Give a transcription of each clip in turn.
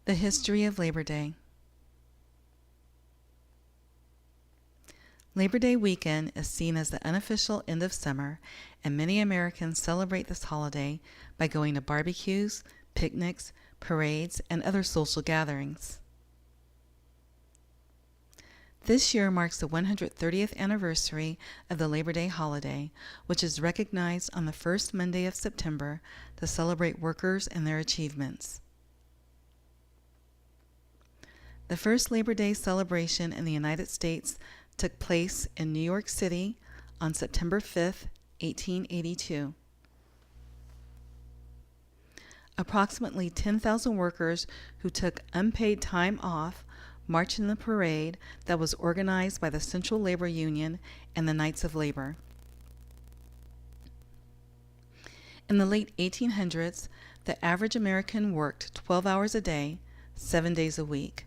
The history of Labor Day. Labor Day weekend is seen as the unofficial end of summer, and many Americans celebrate this holiday by going to barbecues, picnics, parades, and other social gatherings. This year marks the 130th anniversary of the Labor Day holiday, which is recognized on the first Monday of September to celebrate workers and their achievements. The first Labor Day celebration in the United States took place in New York City on September 5, 1882. Approximately 10,000 workers who took unpaid time off marched in the parade that was organized by the Central Labor Union and the Knights of Labor. In the late 1800s, the average American worked 12 hours a day, 7 days a week.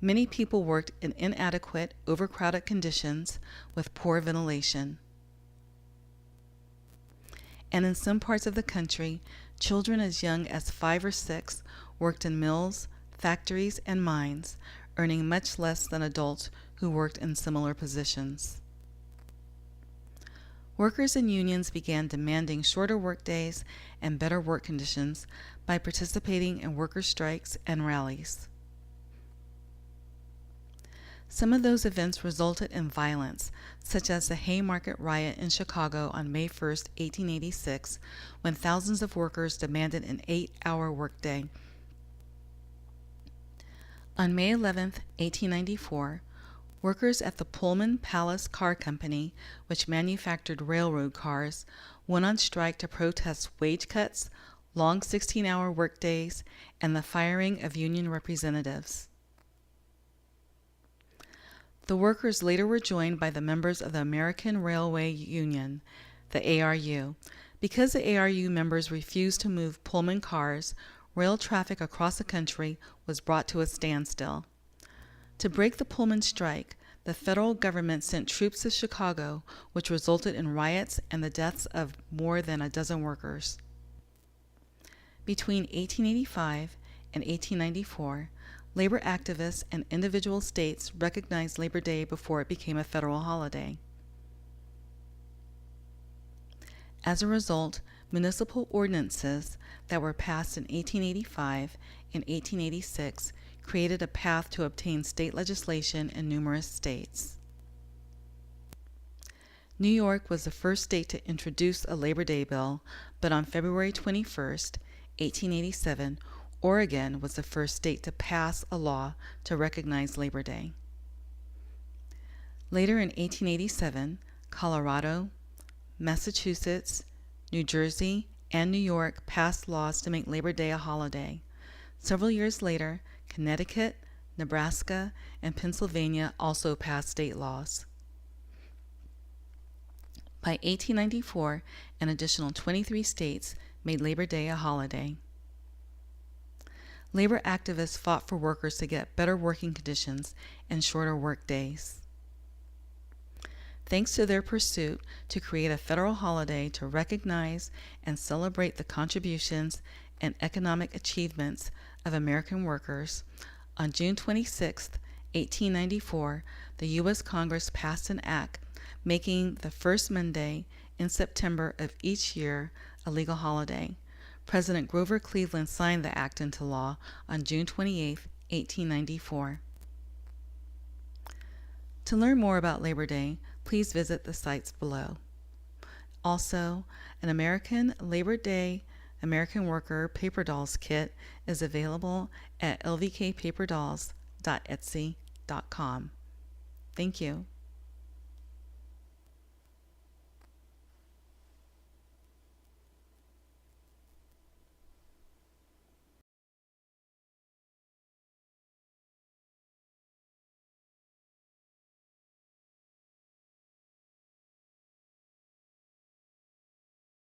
Many people worked in inadequate, overcrowded conditions with poor ventilation. And in some parts of the country, children as young as 5 or 6 worked in mills, factories, and mines, earning much less than adults who worked in similar positions. Workers and unions began demanding shorter workdays and better work conditions by participating in worker strikes and rallies. Some of those events resulted in violence, such as the Haymarket riot in Chicago on May 1, 1886, when thousands of workers demanded an 8-hour workday. On May 11, 1894, workers at the Pullman Palace Car Company, which manufactured railroad cars, went on strike to protest wage cuts, long 16-hour workdays, and the firing of union representatives. The workers later were joined by the members of the American Railway Union, the ARU. Because the ARU members refused to move Pullman cars, rail traffic across the country was brought to a standstill. To break the Pullman strike, the federal government sent troops to Chicago, which resulted in riots and the deaths of more than a dozen workers. Between 1885 and 1894, labor activists and individual states recognized Labor Day before it became a federal holiday. As a result, municipal ordinances that were passed in 1885 and 1886 created a path to obtain state legislation in numerous states. New York was the first state to introduce a Labor Day bill, but on February 21, 1887, Oregon was the first state to pass a law to recognize Labor Day. Later in 1887, Colorado, Massachusetts, New Jersey, and New York passed laws to make Labor Day a holiday. Several years later, Connecticut, Nebraska, and Pennsylvania also passed state laws. By 1894, an additional 23 states made Labor Day a holiday. Labor activists fought for workers to get better working conditions and shorter work days. Thanks to their pursuit to create a federal holiday to recognize and celebrate the contributions and economic achievements of American workers, on June 26, 1894, the U.S. Congress passed an act making the first Monday in September of each year a legal holiday. President Grover Cleveland signed the act into law on June 28, 1894. To learn more about Labor Day, please visit the sites below. Also, an American Labor Day American Worker Paper Dolls kit is available at lvkpaperdolls.etsy.com. Thank you.